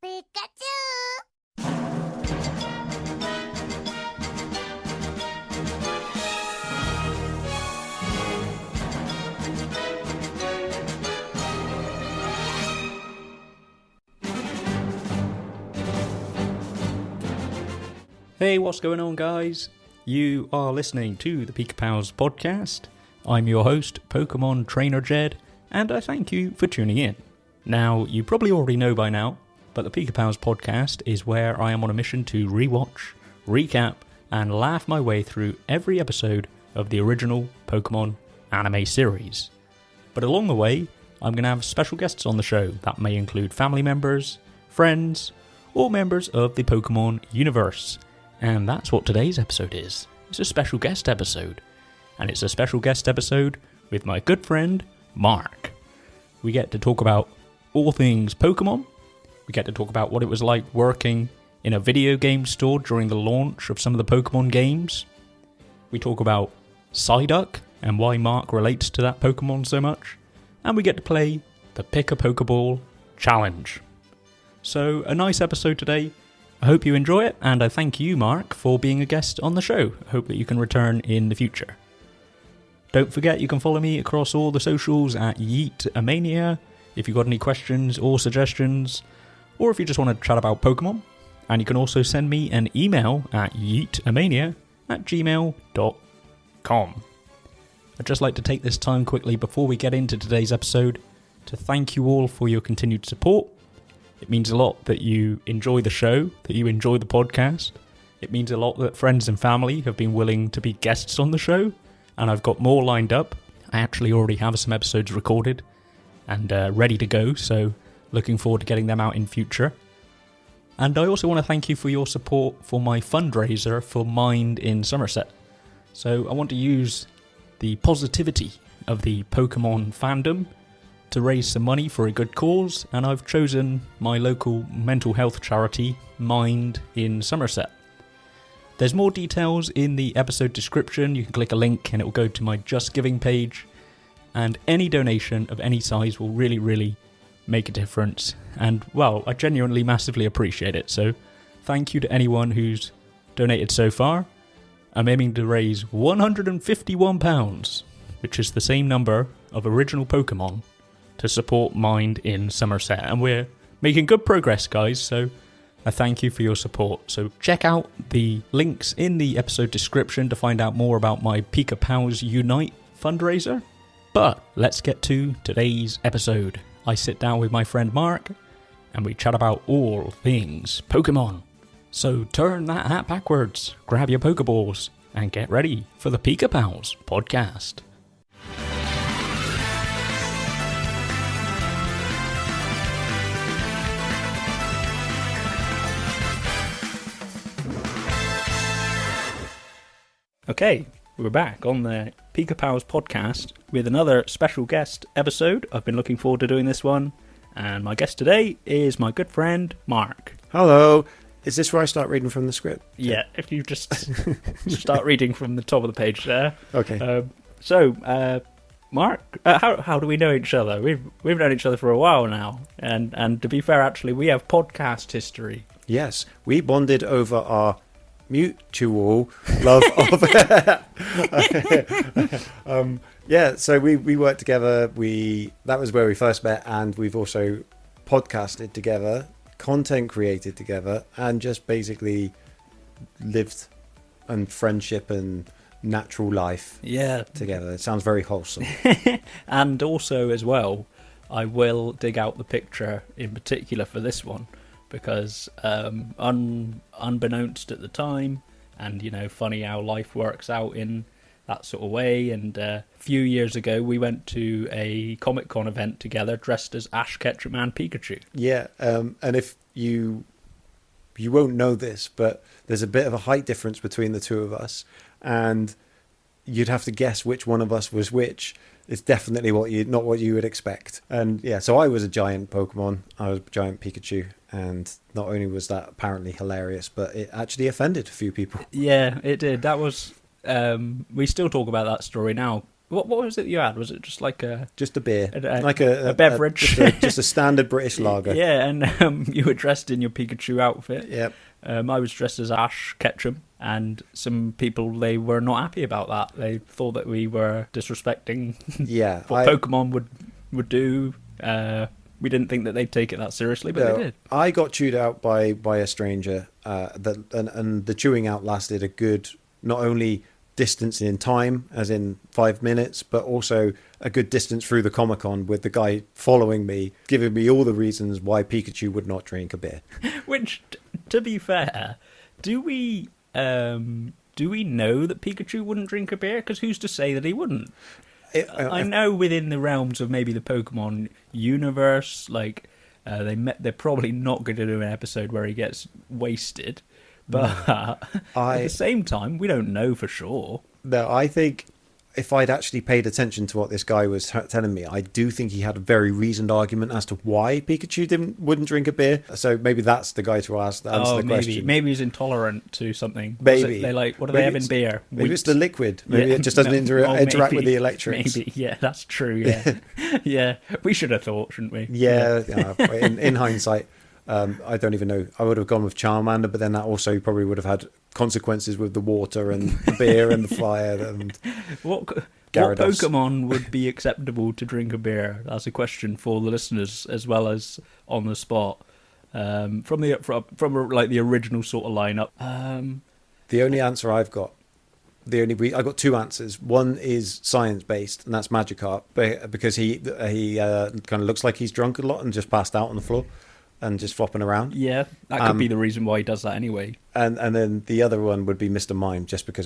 Pikachu! Hey, what's going on, guys? You are listening to the Pika Pals Podcast. I'm your host, Pokemon Trainer Jed, and I thank you for tuning in. Now, you probably already know by now, but the Pika Pals Podcast is where I am on a mission to rewatch, recap, and laugh my way through every episode of the original Pokemon anime series. But along the way, I'm going to have special guests on the show that may include family members, friends, or members of the Pokemon universe. And that's what today's episode is. It's a special guest episode. And it's a special guest episode with my good friend, Mark. We get to talk about all things Pokemon. We get to talk about what it was like working in a video game store during the launch of some of the Pokemon games. We talk about Psyduck and why Mark relates to that Pokemon so much. And we get to play the Pick a Pokeball Challenge. So, a nice episode today. I hope you enjoy it, and I thank you, Mark, for being a guest on the show. I hope that you can return in the future. Don't forget, you can follow me across all the socials at Yeetamania if you've got any questions or suggestions, or if you just want to chat about Pokemon. And you can also send me an email at yeetamania@gmail.com. I'd just like to take this time quickly before we get into today's episode to thank you all for your continued support. It means a lot that you enjoy the show, that you enjoy the podcast. It means a lot that friends and family have been willing to be guests on the show, and I've got more lined up. I actually already have some episodes recorded and ready to go, so looking forward to getting them out in future. And I also want to thank you for your support for my fundraiser for Mind in Somerset. So I want to use the positivity of the Pokemon fandom to raise some money for a good cause, and I've chosen my local mental health charity, Mind in Somerset. There's more details in the episode description. You can click a link and it will go to my Just Giving page, and any donation of any size will really, really make a difference, and well, I genuinely massively appreciate it, so thank you to anyone who's donated so far. I'm aiming to raise £151, which is the same number of original Pokemon, to support Mind in Somerset, and we're making good progress, guys, so I thank you for your support. So check out the links in the episode description to find out more about my Pika Pals Unite fundraiser. But let's get to today's episode. I sit down with my friend Mark and we chat about all things Pokemon. So turn that hat backwards, grab your Pokeballs, and get ready for the Pika Pals Podcast. Okay, we're back on the Pika Pals Podcast with another special guest episode. I've been looking forward to doing this one, and my guest today is my good friend Mark. Hello. Is this where I start reading from the script? Yeah, if you just start reading from the top of the page there. Okay. Mark, how do we know each other? We've known each other for a while now, and to be fair, actually, we have podcast history. Yes, we bonded over our mutual love of so we worked together. That was where we first met, and we've also podcasted together, content created together, and just basically lived and friendship and natural life together. It sounds very wholesome. And also as well, I will dig out the picture in particular for this one, because unbeknownst at the time, and funny how life works out in that sort of way, and a few years ago we went to a Comic-Con event together dressed as Ash Ketchum and Pikachu. Yeah, and if you won't know this, but there's a bit of a height difference between the two of us, and you'd have to guess which one of us was which. It's definitely not what you would expect. And yeah, so I was a giant Pokemon. I was a giant Pikachu. And not only was that apparently hilarious, but it actually offended a few people. Yeah, it did. That was... we still talk about that story now What was it you had? Was it just like just a beer, like a beverage, just a standard British lager? Yeah, and you were dressed in your Pikachu outfit. Yep. I was dressed as Ash Ketchum, and some people, they were not happy about that. They thought that we were disrespecting what Pokemon would do. We didn't think that they'd take it that seriously, but they did. I got chewed out by a stranger, and the chewing out lasted a good, not only distance in time, as in 5 minutes, but also a good distance through the Comic-Con, with the guy following me, giving me all the reasons why Pikachu would not drink a beer. Which, to be fair, do we know that Pikachu wouldn't drink a beer? Because who's to say that he wouldn't? I know within the realms of maybe the Pokemon universe, like they're probably not going to do an episode where he gets wasted, but at the same time, we don't know for sure. No, I think if I'd actually paid attention to what this guy was telling me, I do think he had a very reasoned argument as to why Pikachu wouldn't drink a beer. So maybe that's the guy to answer the question. Maybe he's intolerant to something. Maybe they like, what do they have in beer? Maybe it's the liquid. Maybe it just doesn't interact with the electrics. Maybe, yeah, that's true. Yeah, yeah. We should have thought, shouldn't we? Yeah. In hindsight, I don't even know. I would have gone with Charmander, but then that also probably would have had consequences with the water and the beer and the fire. And what Pokemon would be acceptable to drink a beer? That's a question for the listeners as well as on the spot. From like the original sort of lineup. The only answer I've got, I got two answers. One is science based, and that's Magikarp, because he kind of looks like he's drunk a lot and just passed out on the floor and just flopping around. Yeah, that could be the reason why he does that anyway. And then the other one would be Mr. Mime, just because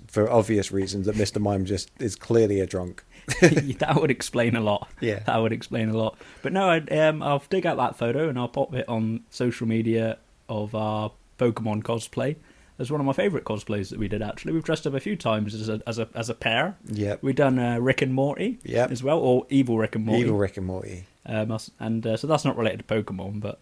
for obvious reasons that Mr. Mime just is clearly a drunk. That would explain a lot. Yeah, that would explain a lot. But no, I'll dig out that photo and I'll pop it on social media of our Pokemon cosplay. That's one of my favourite cosplays that we did. Actually, we've dressed up a few times as a pair. Yeah, we've done Rick and Morty. As well, or Evil Rick and Morty. Evil Rick and Morty. So that's not related to Pokemon, but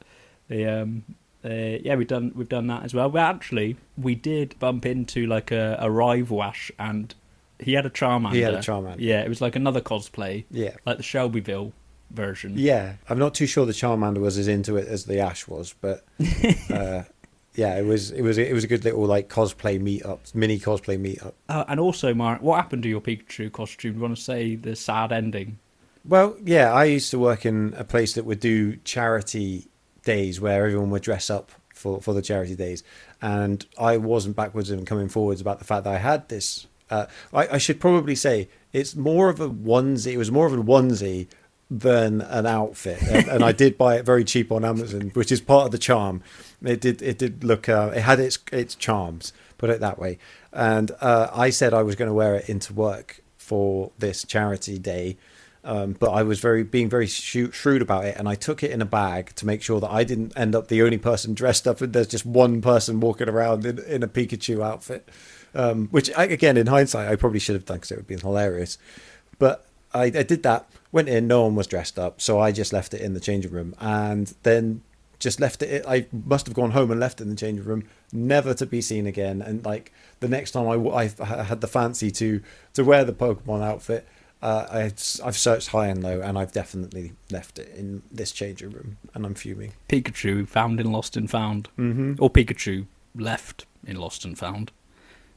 we've done that as well. Well, actually, we did bump into like a rival Ash, and he had a Charmander. Yeah, it was like another cosplay. Yeah, like the Shelbyville version. Yeah, I'm not too sure the Charmander was as into it as the Ash was, but yeah, it was a good little like mini cosplay meetup. And also, Mark, what happened to your Pikachu costume? Do you want to say the sad ending? Well, yeah, I used to work in a place that would do charity days where everyone would dress up for the charity days, and I wasn't backwards and coming forwards about the fact that I had this. I should probably say it's more of a onesie. It was more of a onesie than an outfit, and I did buy it very cheap on Amazon, which is part of the charm. It did look. It had its charms, put it that way. And I said I was going to wear it into work for this charity day. But I was being very shrewd about it, and I took it in a bag to make sure that I didn't end up the only person dressed up, and there's just one person walking around in a Pikachu outfit, which again, in hindsight, I probably should have done because it would have been hilarious. But I did that, went in, no one was dressed up, so I just left it in the changing room, and then just left it. I must have gone home and left it in the changing room, never to be seen again. And like the next time I had the fancy to wear the Pokemon outfit, I've searched high and low, and I've definitely left it in this changing room, and I'm fuming. Pikachu found in Lost and Found, or Pikachu left in Lost and Found.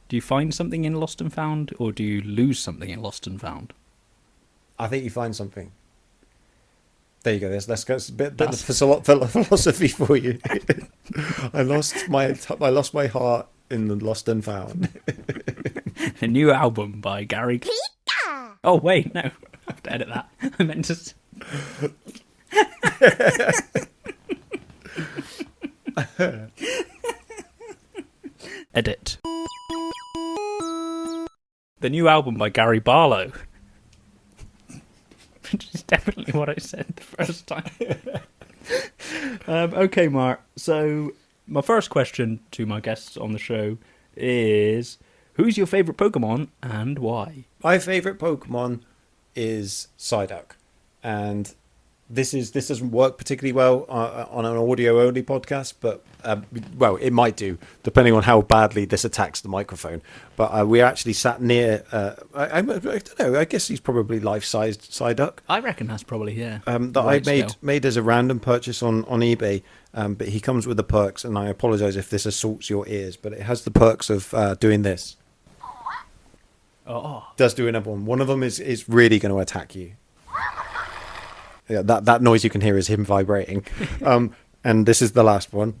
Do you find something in Lost and Found, or do you lose something in Lost and Found? I think you find something. There you go. Let's go. A bit of philosophy for you. I lost my heart in the Lost and Found. A new album by Gary. Pika! Oh wait, no, I have to edit that. I meant to. Edit. The new album by Gary Barlow. Which is definitely what I said the first time. Okay, Mark. So, my first question to my guests on the show is, who's your favourite Pokemon and why? My favourite Pokemon is Psyduck. And this doesn't work particularly well on an audio-only podcast, but well, it might do, depending on how badly this attacks the microphone. But we actually sat near, I don't know, I guess he's probably life-sized Psyduck. I reckon that's probably, yeah. That I made as a random purchase on eBay, but he comes with the perks, and I apologise if this assaults your ears, but it has the perks of doing this. Oh. Does do another one. One of them is really going to attack you. Yeah, that noise you can hear is him vibrating. And this is the last one.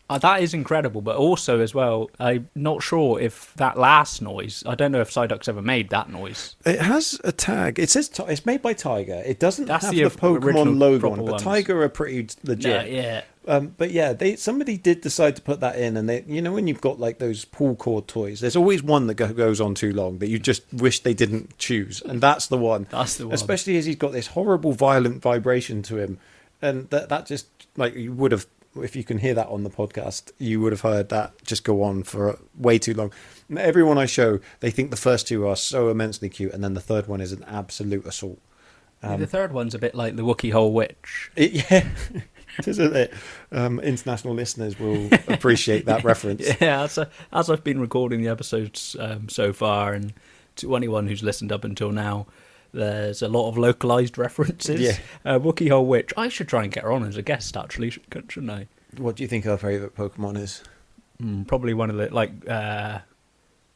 That is incredible, but also as well, I'm not sure if that last noise, I don't know if Psyduck's ever made that noise. It has a tag. It says it's made by Tiger. It doesn't have the original Pokemon logo on it, but ones. Tiger are pretty legit. Yeah. But yeah, somebody did decide to put that in, and they, you know, when you've got like those pull cord toys, there's always one that goes on too long that you just wish they didn't choose, and that's the one. That's the one. Especially as he's got this horrible, violent vibration to him, and that just, like, you would have, if you can hear that on the podcast, you would have heard that just go on for way too long. And everyone I show, they think the first two are so immensely cute, and then the third one is an absolute assault. The third one's a bit like the Wookiee Hole Witch. Yeah. Isn't it? International listeners will appreciate that reference. Yeah, as I've been recording the episodes so far, and to anyone who's listened up until now, there's a lot of localized references. Yeah. Wookiee Hole Witch. I should try and get her on as a guest, actually, shouldn't I? What do you think our favourite Pokemon is? Probably one of the, like,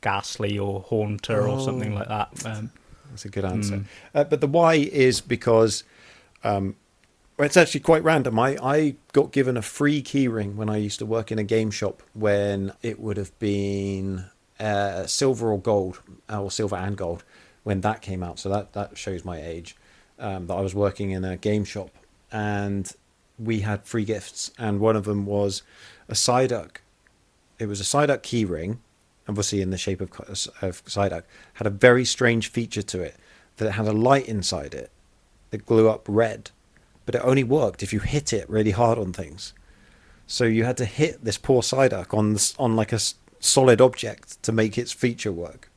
Ghastly or Haunter or something like that. That's a good answer. But the why is because it's actually quite random. I got given a free keyring when I used to work in a game shop when it would have been silver or gold, or silver and gold, when that came out. So that shows my age, that I was working in a game shop, and we had free gifts, and one of them was a Psyduck. It was a Psyduck keyring, obviously in the shape of Psyduck. Had a very strange feature to it, that it had a light inside it that glowed up red, but it only worked if you hit it really hard on things. So you had to hit this poor Psyduck on like a solid object to make its feature work.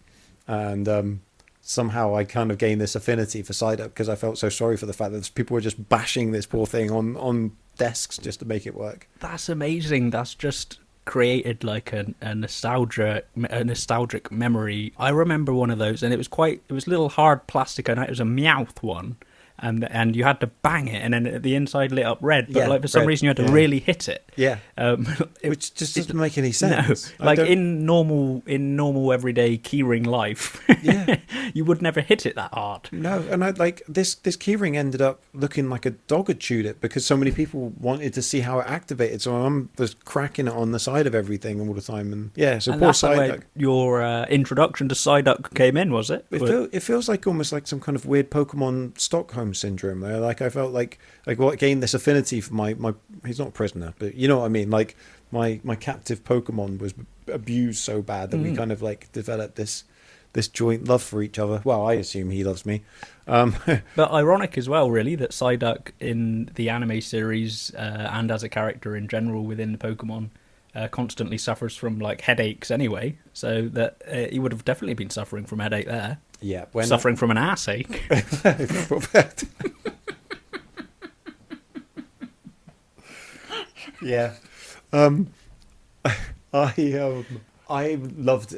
And somehow I kind of gained this affinity for Psyduck because I felt so sorry for the fact that people were just bashing this poor thing on desks just to make it work. That's amazing. That's just created like a nostalgic memory. I remember one of those, and it was a little hard plastic, and it was a Meowth one. And you had to bang it, and then the inside lit up red. But like for some reason, you had to really hit it. Yeah, which just doesn't make any sense. No, like in normal everyday keyring life, you would never hit it that hard. No, and I like this keyring ended up looking like a dog had chewed it because so many people wanted to see how it activated. So I was cracking it on the side of everything all the time, and so and poor that's Psyduck. Your introduction to Psyduck came in, was it? It feels like almost like some kind of weird Pokemon Stockholm syndrome there. Like I felt like what gained this affinity for my he's not a prisoner, but you know what I mean, like my captive Pokemon was abused so bad that we kind of like developed this joint love for each other. Well, I assume he loves me. But ironic as well, really, that Psyduck in the anime series and as a character in general within the Pokemon constantly suffers from like headaches anyway, so that he would have definitely been suffering from headache there. Yeah, suffering from an ass ache. Yeah. I loved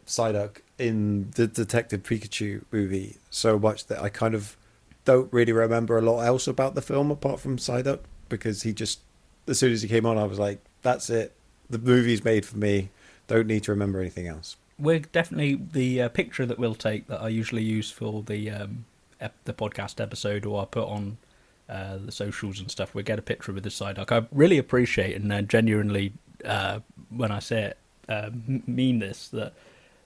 Psyduck in the Detective Pikachu movie so much that I kind of don't really remember a lot else about the film apart from Psyduck, because he just, as soon as he came on, I was like, that's it. The movie's made for me. Don't need to remember anything else. We're definitely the picture that we'll take that I usually use for the podcast episode, or I put on the socials and stuff. We get a picture with the Psyduck. I really appreciate and genuinely, when I say it, mean this, that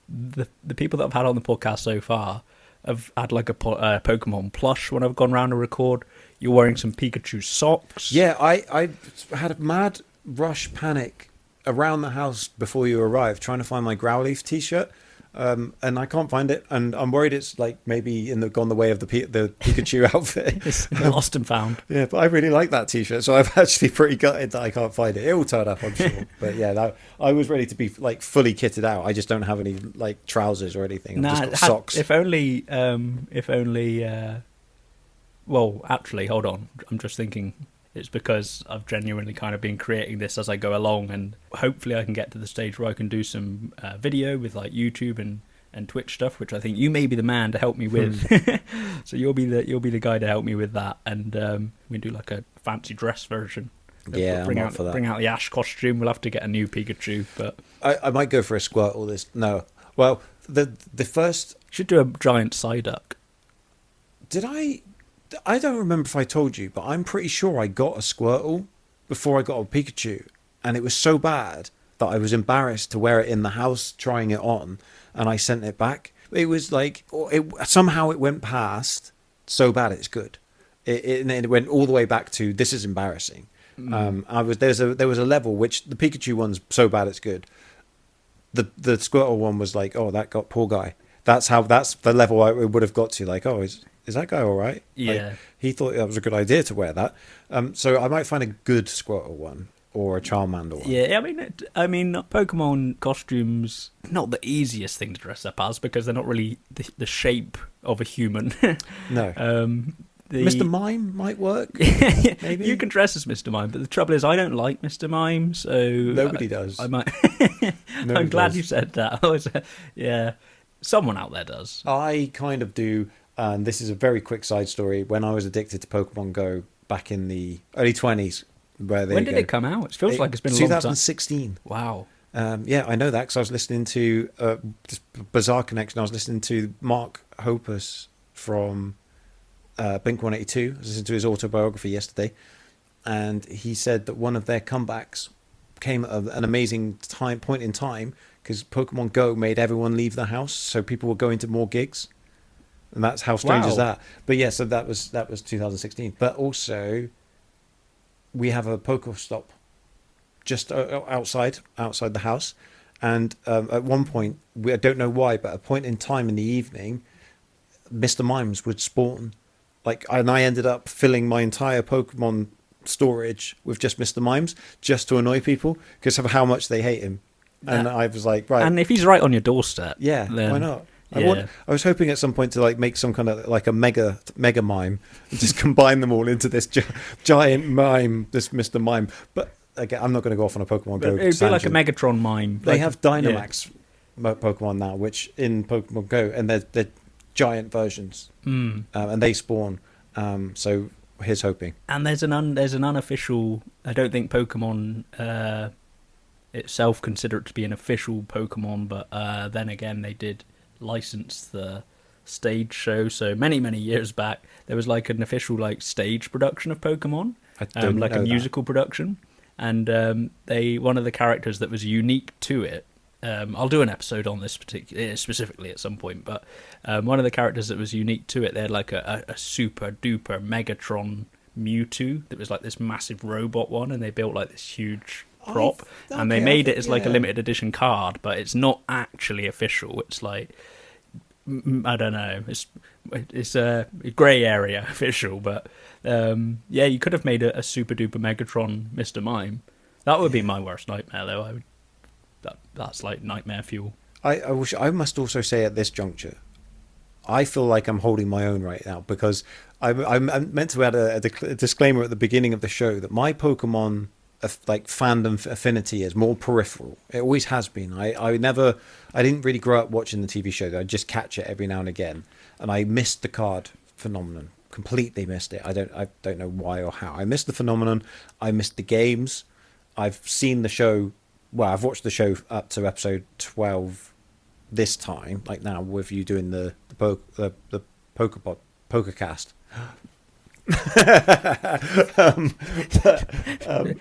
the people that I've had on the podcast so far have had like a Pokemon plush when I've gone round to record. You're wearing some Pikachu socks. Yeah, I had a mad rush panic around the house before you arrived, trying to find my Growlithe t-shirt, and I can't find it, and I'm worried it's like maybe gone the way of the Pikachu outfit. It's lost and found. Yeah, but I really like that T-shirt, so I'm actually pretty gutted that I can't find it. It will turn up, I'm sure. But yeah, I was ready to be like fully kitted out. I just don't have any like trousers or anything. I've just got socks. If only. Well, actually, hold on. I'm just thinking. It's because I've genuinely kind of been creating this as I go along, and hopefully I can get to the stage where I can do some video with like YouTube and Twitch stuff, which I think you may be the man to help me with. So you'll be the guy to help me with that, and we do like a fancy dress version. Yeah, bring I'm out up for that. Bring out the Ash costume. We'll have to get a new Pikachu, but I might go for a Squirtle. No, well, the first should do a giant Psyduck. Did I don't remember if I told you, but I'm pretty sure I got a Squirtle before I got a Pikachu, and it was so bad that I was embarrassed to wear it in the house trying it on, and I sent it back. It was like somehow it went past so bad it's good. It went all the way back to this is embarrassing. There was a level which the Pikachu one's so bad it's good. The Squirtle one was like, oh, that got poor guy. That's the level I would have got to. Like, oh, is that guy all right? Yeah. Like, he thought that was a good idea to wear that. So I might find a good Squirtle one or a Charmander one. Yeah, I mean, Pokemon costumes, not the easiest thing to dress up as because they're not really the shape of a human. No. Mr. Mime might work. Maybe you can dress as Mr. Mime, but the trouble is I don't like Mr. Mime, so nobody does. I might. I'm glad you said that. Yeah, someone out there does. I kind of do. And this is a very quick side story. When I was addicted to Pokemon Go back in the early 20s, when did it come out? It feels like it's been a long time. 2016. Wow. Yeah, I know that because I was listening to this bizarre connection. I was listening to Mark Hoppus from Blink 182. I was listening to his autobiography yesterday, and he said that one of their comebacks came at an amazing point in time because Pokemon Go made everyone leave the house, so people were going to more gigs. And that's how strange is that. But yeah, so that was 2016. But also, we have a Pokestop just outside the house. And at one point, I don't know why, but at a point in time in the evening, Mr. Mimes would spawn. And I ended up filling my entire Pokemon storage with just Mr. Mimes just to annoy people because of how much they hate him. And I was like, right. And if he's right on your doorstep, yeah, then why not? Yeah. I was hoping at some point to make some kind of like a mega mime and just combine them all into this giant mime, this Mr. Mime. But again, I'm not going to go off on a Pokemon Go. It'd be like a Megatron mime. They have Dynamax Pokemon now, which in Pokemon Go, and they're giant versions, and they spawn. So here's hoping. And there's an unofficial. I don't think Pokemon itself consider it to be an official Pokemon, but then again, they did license the stage show. So many years back, there was like an official stage production of Pokemon, like a musical production, and one of the characters that was unique to it. I'll do an episode on this specifically at some point, but one of the characters that was unique to it, they had like a super duper Megatron Mewtwo that was like this massive robot one, and they built like this huge prop, and they made it as like a limited edition card, but it's not actually official. It's like, I don't know, it's a grey area official, but you could have made a super duper Megatron Mr. Mime. That would be my worst nightmare, though. That's like nightmare fuel. I must also say at this juncture, I feel like I'm holding my own right now because I'm meant to add a disclaimer at the beginning of the show that my Pokemon fandom affinity is more peripheral. It always has been. I didn't really grow up watching the TV show. I just catch it every now and again, and I missed the card phenomenon. Completely missed it. I don't know why or how. I missed the phenomenon. I missed the games. I've seen the show. Well, I've watched the show up to episode 12 this time, like now with you doing the Pokercast.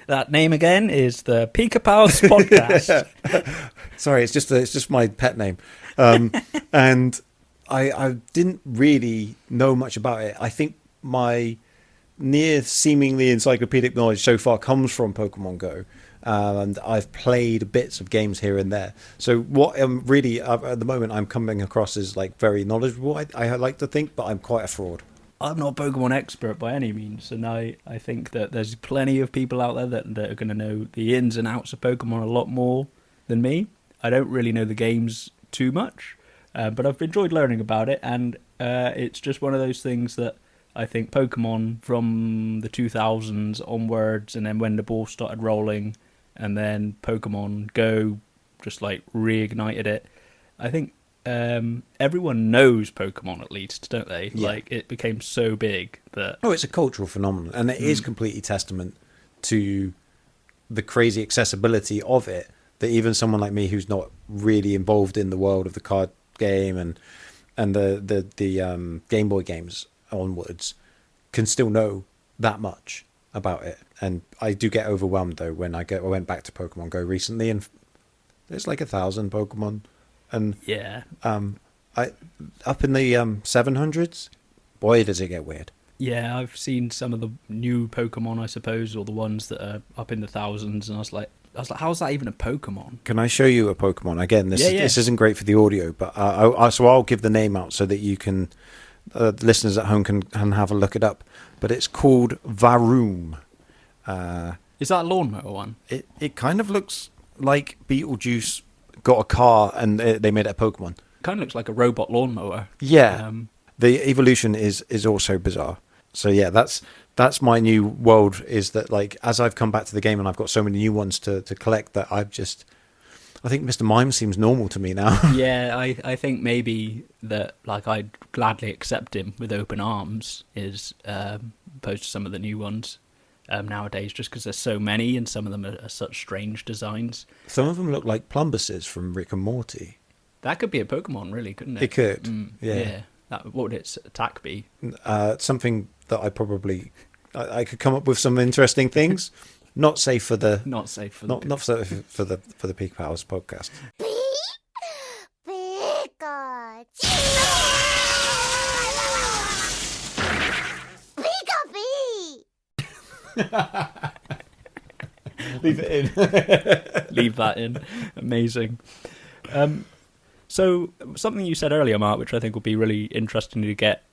That name again is the Pika Pals Podcast. Sorry, it's just my pet name, and I didn't really know much about it. I think my near seemingly encyclopedic knowledge so far comes from Pokemon Go, and I've played bits of games here and there. So what I'm really at the moment I'm coming across is like very knowledgeable. I like to think, but I'm quite a fraud. I'm not a Pokemon expert by any means, and I think that there's plenty of people out there that are going to know the ins and outs of Pokemon a lot more than me. I don't really know the games too much, but I've enjoyed learning about it, and it's just one of those things that I think Pokemon from the 2000s onwards, and then when the ball started rolling, and then Pokemon Go just like reignited it. I think everyone knows Pokemon at least, don't they? Yeah. Like it became so big that It's a cultural phenomenon, and it is completely testament to the crazy accessibility of it, that even someone like me who's not really involved in the world of the card game and the Game Boy games onwards can still know that much about it. And I do get overwhelmed though when I went back to Pokemon Go recently, and there's like 1,000 Pokemon, and yeah, I up in the 700s. Boy, does it get weird. yeah. I've seen some of the new Pokemon, I suppose, or the ones that are up in the thousands, and I was like, how's that even a Pokemon? Can I show you a Pokemon? Again, this Yeah. this isn't great for the audio, but so I'll give the name out so that you can, the listeners at home can have a look it up. But it's called Varoom. Is that a lawnmower one? It kind of looks like Beetlejuice got a car and they made it a Pokemon. Kind of looks like a robot lawnmower. Yeah, the evolution is also bizarre. So yeah, that's my new world, is that like as I've come back to the game and I've got so many new ones to collect, that I think Mr. Mime seems normal to me now. Yeah, I think maybe that like I'd gladly accept him with open arms is opposed to some of the new ones nowadays, just because there's so many and some of them are such strange designs. Some of them look like Plumbuses from Rick and Morty. That could be a Pokemon, really, couldn't it? It could, yeah. What would its attack be? Something that I could come up with some interesting things. Not safe for the Not safe for not safe for the Pika Pals podcast. Leave it in. Leave that in. Amazing. So something you said earlier, Mark, which I think would be really interesting to get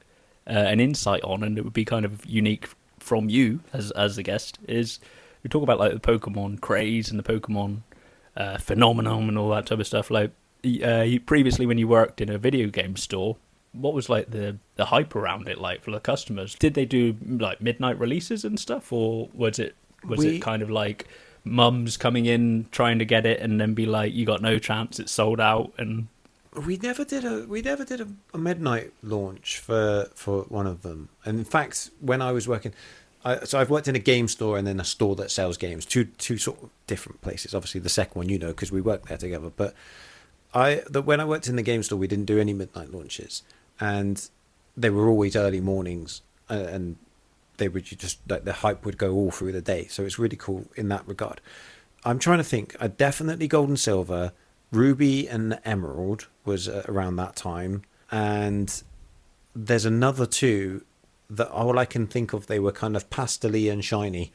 an insight on, and it would be kind of unique from you as the guest, is we talk about like the Pokemon craze and the Pokemon phenomenon and all that type of stuff. Like you previously, when you worked in a video game store, what was like the hype around it like for the customers? Did they do like midnight releases and stuff, or was it kind of like mums coming in trying to get it and then be like, you got no chance, it's sold out? And we never did a midnight launch for one of them. And in fact, when I was working, so I've worked in a game store and then a store that sells games, two sort of different places. Obviously, the second one, because we worked there together. But when I worked in the game store, we didn't do any midnight launches, and they were always early mornings, and they would just like the hype would go all through the day. So it's really cool in that regard. I'm trying to think. Definitely Gold and Silver, Ruby and Emerald was around that time, and there's another two that all I can think of, they were kind of pastel-y and shiny.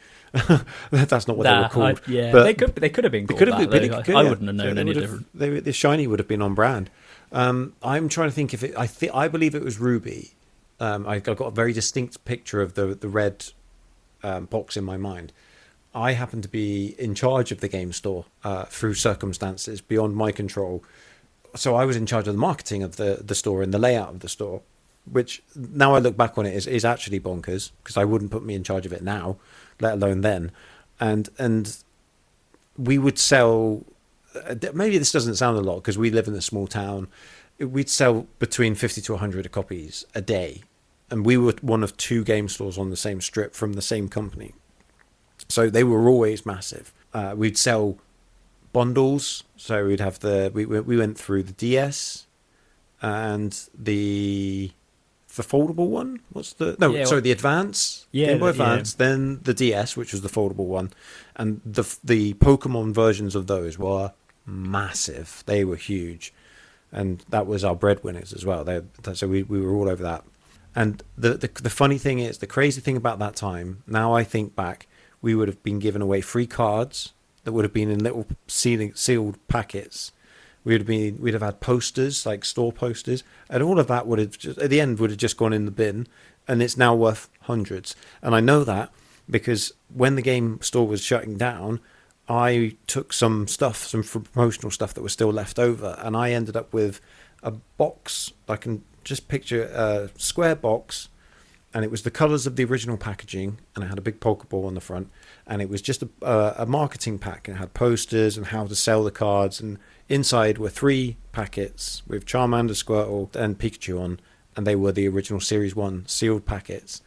That's not what they were called. Yeah, but they could have been called that. I wouldn't have known any different. The shiny would have been on brand. I'm trying to think if it. I believe it was Ruby. I got a very distinct picture of the red box in my mind. I happened to be in charge of the game store through circumstances beyond my control. So I was in charge of the marketing of the store and the layout of the store, which now I look back on it is actually bonkers, because I wouldn't put me in charge of it now, let alone then. And we would sell, maybe this doesn't sound a lot because we live in a small town, we'd sell between 50 to 100 copies a day. And we were one of two game stores on the same strip from the same company. So they were always massive. We'd sell bundles. So we'd have we went through the DS and the foldable one. The Advance. Yeah, Game Boy Advance. Yeah. Then the DS, which was the foldable one, and the Pokemon versions of those were massive. They were huge, and that was our breadwinners as well. So we were all over that. And the funny thing is, the crazy thing about that time, now I think back, we would have been given away free cards that would have been in little sealed packets. We'd have had posters, like store posters, and all of that would have just, at the end would have just gone in the bin, and it's now worth hundreds. And I know that because when the game store was shutting down, I took some promotional stuff that was still left over, and I ended up with a box. I can just picture a square box, and it was the colours of the original packaging, and it had a big Pokeball on the front, and it was just a marketing pack, and it had posters and how to sell the cards, and inside were 3 packets with Charmander, Squirtle, and Pikachu on, and they were the original Series 1 sealed packets.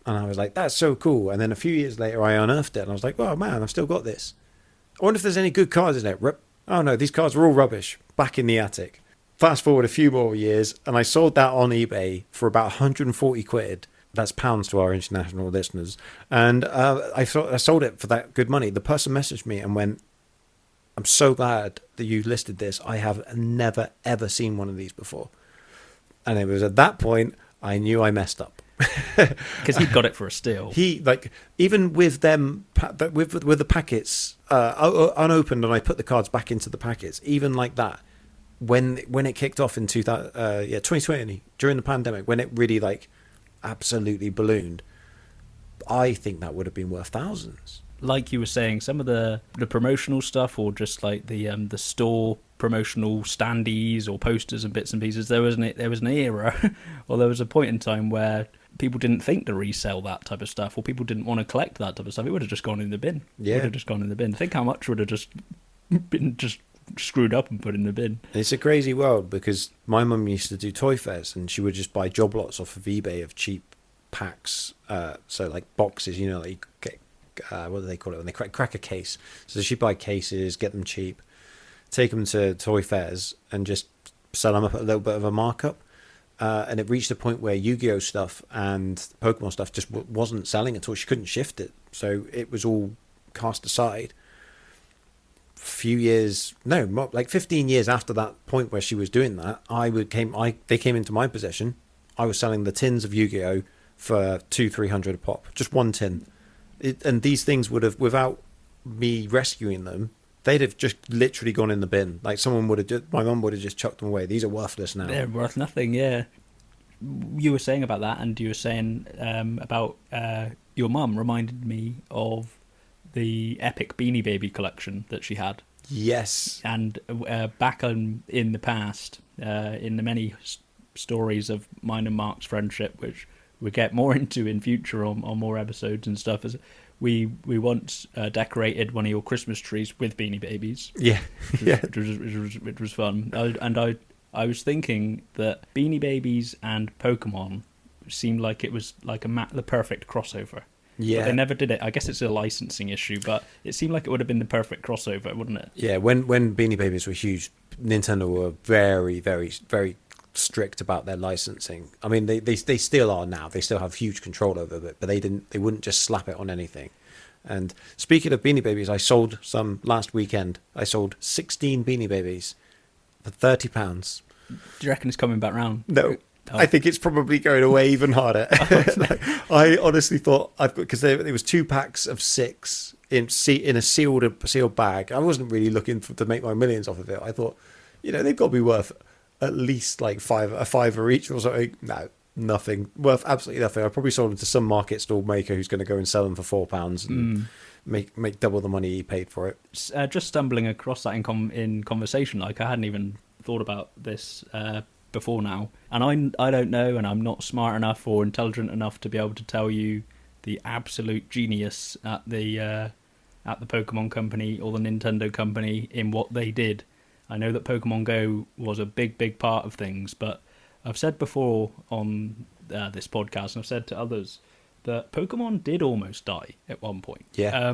And I was like, that's so cool. And then a few years later, I unearthed it, and I was like, oh man, I've still got this. I wonder if there's any good cards in it. Rip. Oh no, these cards are all rubbish. Back in the attic. Fast forward a few more years, and I sold that on eBay for about 140 quid. That's pounds to our international listeners. And I sold it for that good money. The person messaged me and went, I'm so glad that you listed this. I have never, ever seen one of these before. And it was at that point I knew I messed up. Because he got it for a steal. He, like, even with them, with the packets unopened, and I put the cards back into the packets, even like that, when it kicked off in 2020, during the pandemic, when it really, like, absolutely ballooned, I think that would have been worth thousands. Like you were saying, some of the promotional stuff, or just like the store promotional standees or posters and bits and pieces, there was an era, or there was a point in time where people didn't think to resell that type of stuff, or people didn't want to collect that type of stuff. It would have just gone in the bin. Yeah. It would have just gone in the bin. Think how much would have just been just screwed up and put in the bin. It's a crazy world, because my mum used to do toy fairs, and she would just buy job lots off of eBay of cheap packs, so like boxes, you know, like what do they call it when they crack a case? So she'd buy cases, get them cheap, take them to toy fairs, and just sell them up at a little bit of a markup. And it reached a point where Yu-Gi-Oh stuff and Pokemon stuff just wasn't selling at all. She couldn't shift it, so it was all cast aside. Like 15 years after that point where she was doing that, they came into my possession. I was selling the tins of Yu-Gi-Oh for $200-300 a pop, just one tin. And these things would have, without me rescuing them, they'd have just literally gone in the bin. Like my mum would have just chucked them away. These are worthless now. They're worth nothing, yeah. You were saying about that, and you were saying about your mum reminded me of the epic Beanie Baby collection that she had. Yes. And back in the past, in the many stories of mine and Mark's friendship, which we get more into in future on more episodes and stuff, as we once decorated one of your Christmas trees with Beanie Babies. Yeah, which was fun. I was thinking that Beanie Babies and Pokemon seemed like it was like the perfect crossover. Yeah, but they never did it. I guess it's a licensing issue, but it seemed like it would have been the perfect crossover, wouldn't it? Yeah, when Beanie Babies were huge, Nintendo were very, very, very strict about their licensing. I mean, they still are now. They still have huge control over it, but they wouldn't just slap it on anything. And speaking of Beanie Babies, I sold some last weekend. I sold 16 Beanie Babies for £30. Do you reckon it's coming back round? No. Oh. I think it's probably going away even harder. I honestly thought because there was 2 packs of 6 in a sealed bag. I wasn't really looking to make my millions off of it. I thought, they've got to be worth at least like a fiver each or something. No, nothing. Worth absolutely nothing. I probably sold them to some market stall maker who's going to go and sell them for £4 and make double the money he paid for it. Just stumbling across that in conversation, like I hadn't even thought about this before now, and I don't know, and I'm not smart enough or intelligent enough to be able to tell you the absolute genius at the Pokemon company or the Nintendo company in what they did. I know that Pokemon Go was a big part of things, but I've said before on this podcast, and I've said to others, that Pokemon did almost die at one point. Yeah.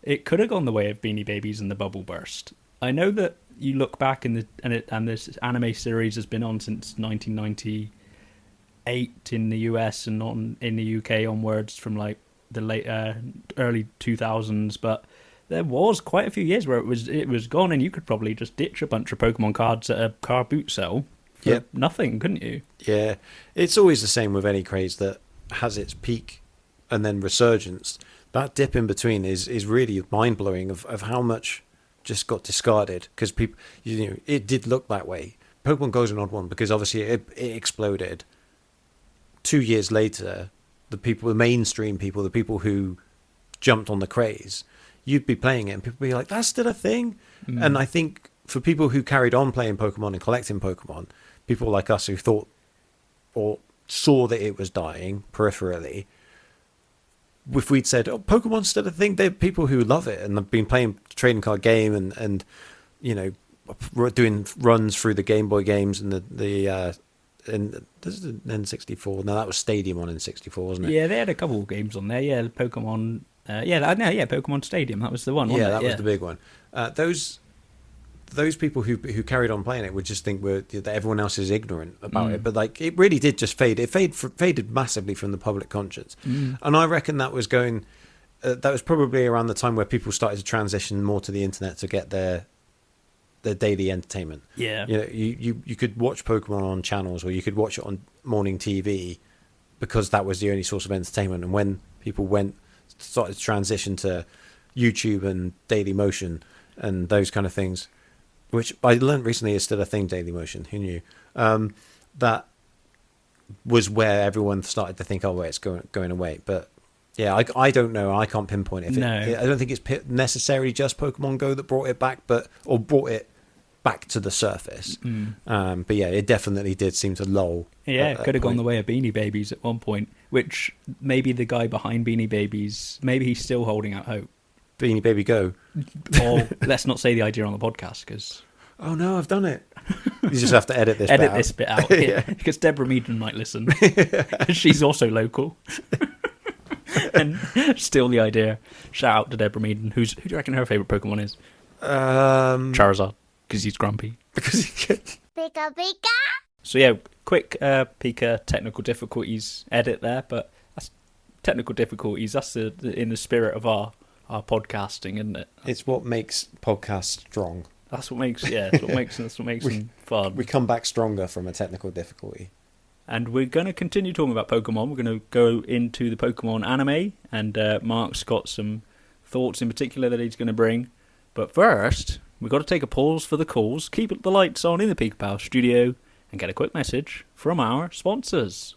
It could have gone the way of Beanie Babies and the Bubble Burst. I know that you look back and this anime series has been on since 1998 in the US and in the UK onwards from like the late early 2000s, but there was quite a few years where it was gone, and you could probably just ditch a bunch of Pokemon cards at a car boot sale for nothing, couldn't you? Yeah, it's always the same with any craze that has its peak and then resurgence. that dip in between is really mind-blowing of how much just got discarded, because people, it did look that way. Pokemon Go is an odd one because obviously it exploded. 2 years later, the mainstream people, the people who jumped on the craze, you'd be playing it and people would be like, that's still a thing. And I think for people who carried on playing Pokemon and collecting Pokemon, people like us who thought or saw that it was dying peripherally, if we'd said, oh, Pokemon's still a thing, there are people who love it and have been playing the trading card game and doing runs through the Game Boy games and the this is an N64. No, that was Stadium on N64, wasn't it? Yeah, they had a couple of games on there. Yeah, Pokemon. Pokemon Stadium. That was the one. Yeah, that was the big one. Those people who carried on playing it would just think that everyone else is ignorant about it, but like it really did just fade. It faded massively from the public conscience, and I reckon that was going. That was probably around the time where people started to transition more to the internet to get their daily entertainment. Yeah, you could watch Pokemon on channels, or you could watch it on morning TV, because that was the only source of entertainment. And when people started to transition to YouTube and Daily Motion and those kind of things, which I learned recently is still a thing, Daily Motion. Who knew? That was where everyone started to think, oh, wait, it's going away. But yeah, I don't know. I can't pinpoint it. I don't think it's necessarily just Pokemon Go that brought it back, or brought it back to the surface. But yeah, it definitely did seem to lull. Yeah, it could have gone the way of Beanie Babies at one point, which maybe the guy behind Beanie Babies, maybe he's still holding out hope. Beanie Baby Go. Or let's not say the idea on the podcast, because... Oh no, I've done it. You just have to edit this bit out. Yeah. Because Deborah Meaden might listen. She's also local. And still the idea. Shout out to Deborah Meaden. Who do you reckon her favourite Pokemon is? Charizard, because he's grumpy. Because he can. Pika Pika. So yeah, quick Pika technical difficulties edit there, but that's technical difficulties. That's in the spirit of our podcasting, isn't it? It's what makes podcasts strong. That's what makes them fun. We come back stronger from a technical difficulty. And we're going to continue talking about Pokemon. We're going to go into the Pokemon anime, and Mark's got some thoughts in particular that he's going to bring. But first, we've got to take a pause for the calls, keep the lights on in the Pika Pals studio, and get a quick message from our sponsors.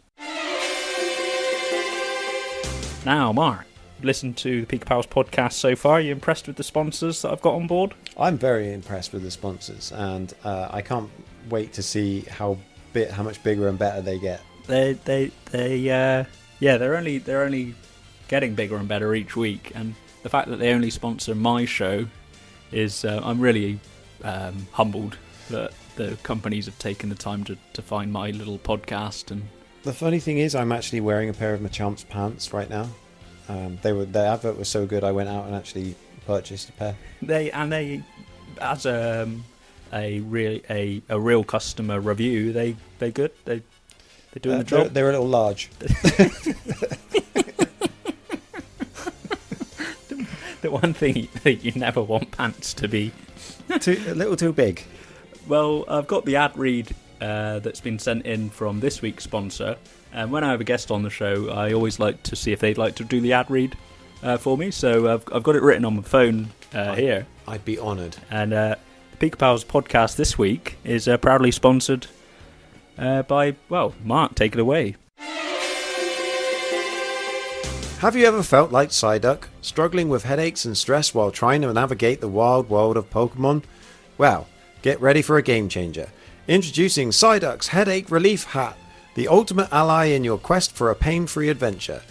Now, Mark, listened to the Pika Pals podcast so far. Are you impressed with the sponsors that I've got on board? I'm very impressed with the sponsors, and I can't wait to see how much bigger and better they get. They're only getting bigger and better each week, and the fact that they only sponsor my show is I'm really humbled that the companies have taken the time to find my little podcast. And the funny thing is, I'm actually wearing a pair of Machamp's pants right now. Their advert was so good, I went out and actually purchased a pair. They as a real customer review, they're good. They're doing the job. They're a little large. The one thing that you never want pants to be a little too big. Well, I've got the ad read that's been sent in from this week's sponsor, and when I have a guest on the show, I always like to see if they'd like to do the ad read for me. So I've got it written on my phone here. I'd be honoured. And the Pika Pals podcast this week is proudly sponsored by, Mark, take it away. Have you ever felt like Psyduck, struggling with headaches and stress while trying to navigate the wild world of Pokemon? Well, get ready for a game changer. Introducing Psyduck's Headache Relief Hat, the ultimate ally in your quest for a pain-free adventure.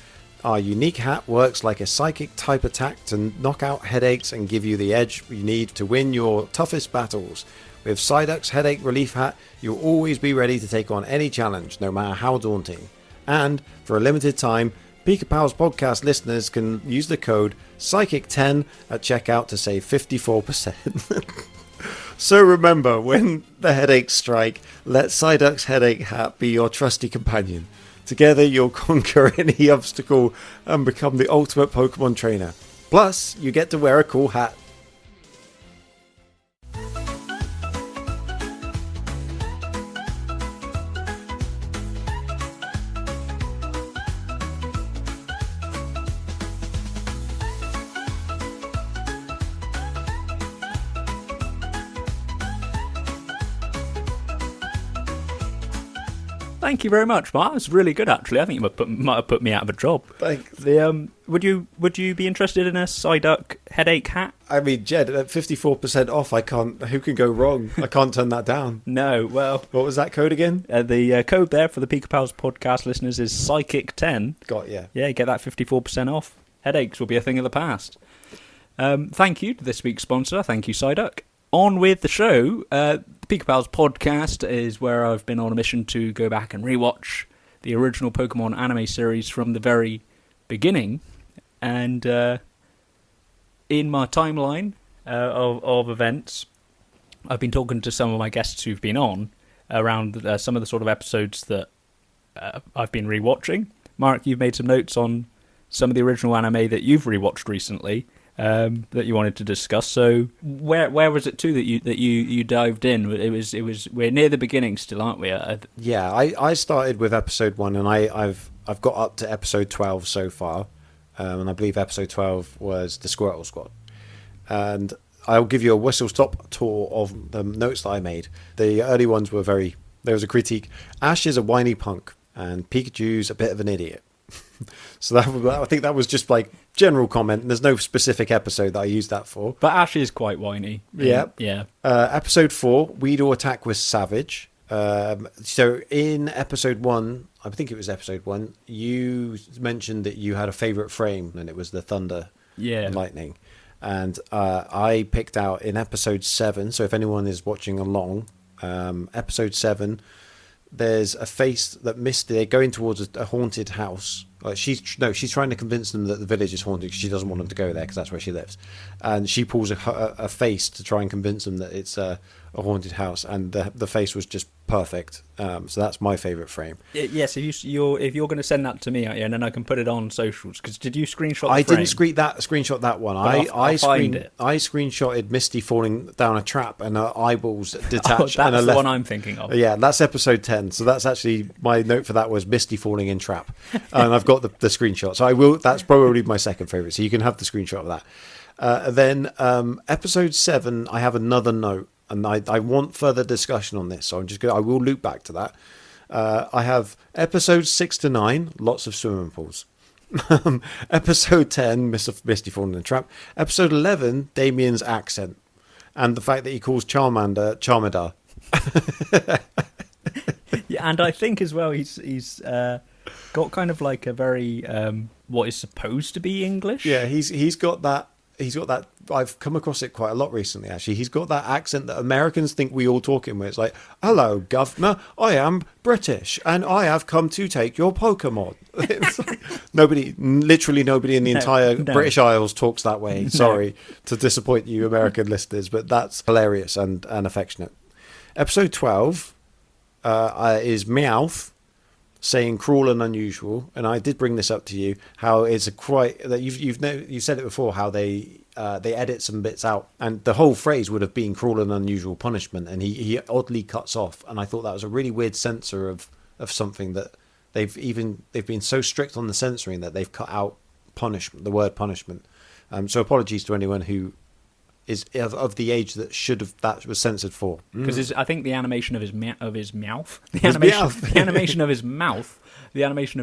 Our unique hat works like a psychic type attack to knock out headaches and give you the edge you need to win your toughest battles. With Psyduck's Headache Relief Hat, you'll always be ready to take on any challenge, no matter how daunting. And, for a limited time, Pika Pals Podcast listeners can use the code PSYCHIC10 at checkout to save 54%. So remember, when the headaches strike, let Psyduck's Headache Hat be your trusty companion. Together you'll conquer any obstacle and become the ultimate Pokemon trainer. Plus, you get to wear a cool hat. Thank you very much, Mark. It's really good, actually. I think you might have put me out of a job. Thanks. Would you be interested in a Psyduck headache hat? I mean, Jed, at 54% off, who can go wrong? I can't turn that down. No, well... What was that code again? The code there for the Pika Pals podcast listeners is Psychic10. Yeah, get that 54% off. Headaches will be a thing of the past. Thank you to this week's sponsor. Thank you, Psyduck. On with the show. The Pika Pals podcast is where I've been on a mission to go back and rewatch the original Pokemon anime series from the very beginning. And in my timeline of events, I've been talking to some of my guests who've been on around some of the sort of episodes that I've been rewatching. Mark, you've made some notes on some of the original anime that you've rewatched recently. That you wanted to discuss. So where was it to that you dived in? It was we're near the beginning still, aren't we? Yeah, I started with episode 1 and I've got up to episode 12 so far, and I believe episode 12 was the Squirtle Squad. And I'll give you a whistle-stop tour of the notes that I made. The early ones were there was a critique. Ash is a whiny punk and Pikachu's a bit of an idiot. So I think that was just like general comment. There's no specific episode that I used that for. But Ash is quite whiny. Yeah. Episode 4, Weedle attack was savage. So in episode 1, I think it was episode 1, you mentioned that you had a favourite frame and it was the thunder and lightning. And I picked out in episode 7, so if anyone is watching along, episode 7, there's a face that Misty, they're going towards a haunted house. She's trying to convince them that the village is haunted because she doesn't want them to go there because that's where she lives. And she pulls a face to try and convince them that it's a haunted house. And the face was just perfect. So that's my favourite frame. Yes, if you're going to send that to me, and then I can put it on socials. Because did you screenshot the I frame? didn't screenshot that one. I'll find it. I screenshotted Misty falling down a trap and her eyeballs detached. Oh, that's the one I'm thinking of. Yeah, that's episode 10. So that's actually, my note for that was Misty falling in trap. And I've got the screenshot. So that's probably my second favourite. So you can have the screenshot of that. Then episode 7, I have another note. And I want further discussion on this. So I will loop back to that. I have episodes 6 to 9, lots of swimming pools. Episode 10, Misty falling in the trap. Episode 11, Damien's accent. And the fact that he calls Charmander Charmadar. Yeah, and I think as well he's got kind of like a very what is supposed to be English. Yeah, he's got that. I've come across it quite a lot recently, actually. He's got that accent that Americans think we all talk in, where it's like, hello, governor, I am British, and I have come to take your Pokemon. It's like, literally nobody in the entire British Isles talks that way. Sorry to disappoint you, American listeners, but that's hilarious and affectionate. Episode 12 is Meowth saying cruel and unusual, and I did bring this up to you, how it's you've said it before, how they edit some bits out, and the whole phrase would have been cruel and unusual punishment, and he oddly cuts off, and I thought that was a really weird censor of something that they've been so strict on the censoring that they've cut out punishment, the word punishment. So apologies to anyone who is of the age that was censored for, because I think the animation of his mouth, the animation of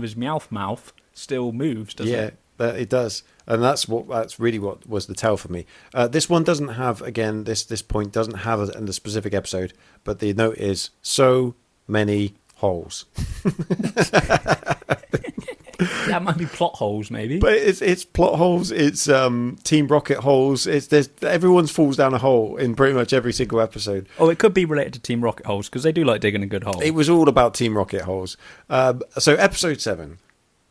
his mouth still moves, doesn't it? Yeah, it does, and that's really what was the tell for me. This one doesn't have, again, this point doesn't have in the specific episode, but the note is so many holes. That might be plot holes, maybe. But it's plot holes. It's Team Rocket holes. Everyone falls down a hole in pretty much every single episode. Oh, it could be related to Team Rocket holes because they do like digging a good hole. It was all about Team Rocket holes. So episode 7,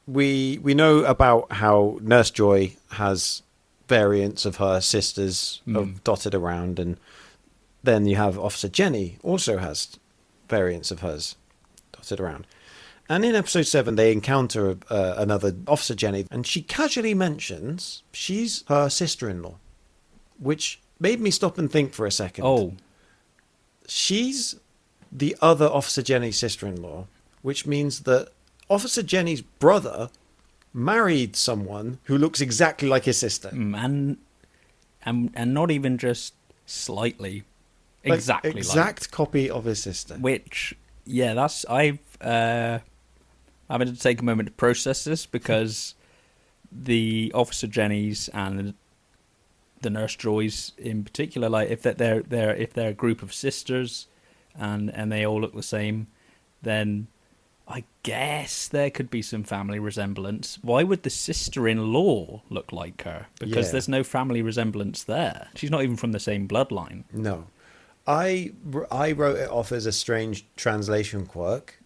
we know about how Nurse Joy has variants of her sisters dotted around, and then you have Officer Jenny also has variants of hers dotted around. And in episode 7, they encounter another Officer Jenny, and she casually mentions she's her sister-in-law, which made me stop and think for a second. Oh. She's the other Officer Jenny's sister-in-law, which means that Officer Jenny's brother married someone who looks exactly like his sister. And not even just slightly. Exact copy of his sister. Which Yeah, I've having to take a moment to process this because the Officer Jennies and the Nurse Joys in particular, like if they're a group of sisters and they all look the same, then I guess there could be some family resemblance. Why would the sister-in-law look like her? Because there's no family resemblance there. She's not even from the same bloodline. No. I wrote it off as a strange translation quirk.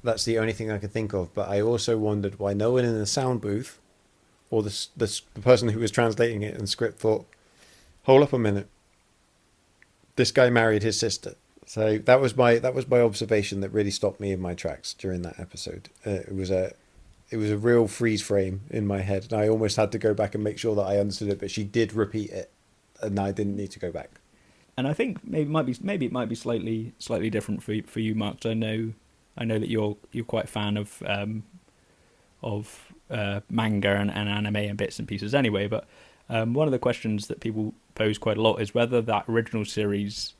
That's the only thing I could think of. But I also wondered why no one in the sound booth or the person who was translating it in script thought, hold up a minute, this guy married his sister. So that was my observation that really stopped me in my tracks during that episode. It was a real freeze frame in my head, and I almost had to go back and make sure that I understood it. But she did repeat it, and I didn't need to go back. And I think maybe it might be slightly different for you, Mark. I know that you're quite a fan of manga and anime and bits and pieces anyway. But one of the questions that people pose quite a lot is whether that original series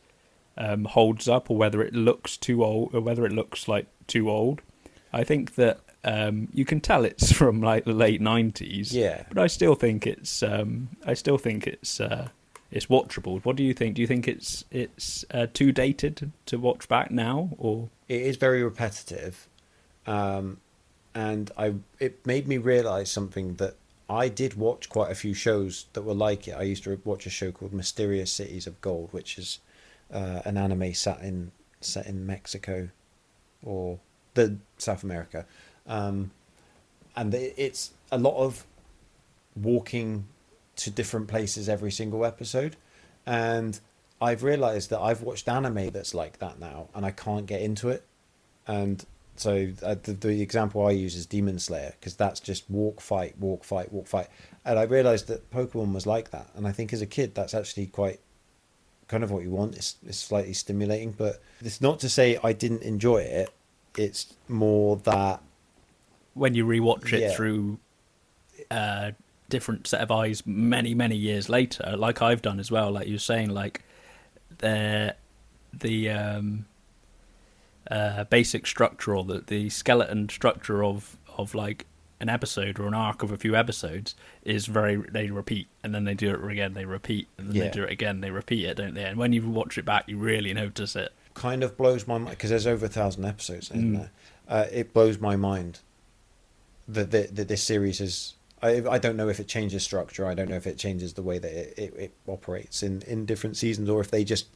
holds up, or whether it looks too old, or whether it looks like too old. I think that you can tell it's from like the late 90s. Yeah. But I still think it's watchable. What do you think? Do you think it's too dated to watch back now, or it is very repetitive, and it made me realise something, that I did watch quite a few shows that were like it. I used to watch a show called Mysterious Cities of Gold, which is an anime set in Mexico or the South America, and it's a lot of walking to different places every single episode, and I've realized that I've watched anime that's like that now and I can't get into it. And so the example I use is Demon Slayer, because that's just walk fight, and I realized that Pokemon was like that, and I think as a kid that's actually quite kind of what you want. It's slightly stimulating, but it's not to say I didn't enjoy it. It's more that when you rewatch it through different set of eyes many years later, like I've done as well, like you're saying, like the basic structure, or the skeleton structure of like an episode or an arc of a few episodes is they repeat, and then they do it again, they repeat, and then they do it again, they repeat it, don't they? And when you watch it back, you really notice it. Kind of blows my mind, because there's over 1,000 episodes, isn't there? It blows my mind that this series is. I don't know if it changes structure. I don't know if it changes the way that it operates in different seasons, or if they just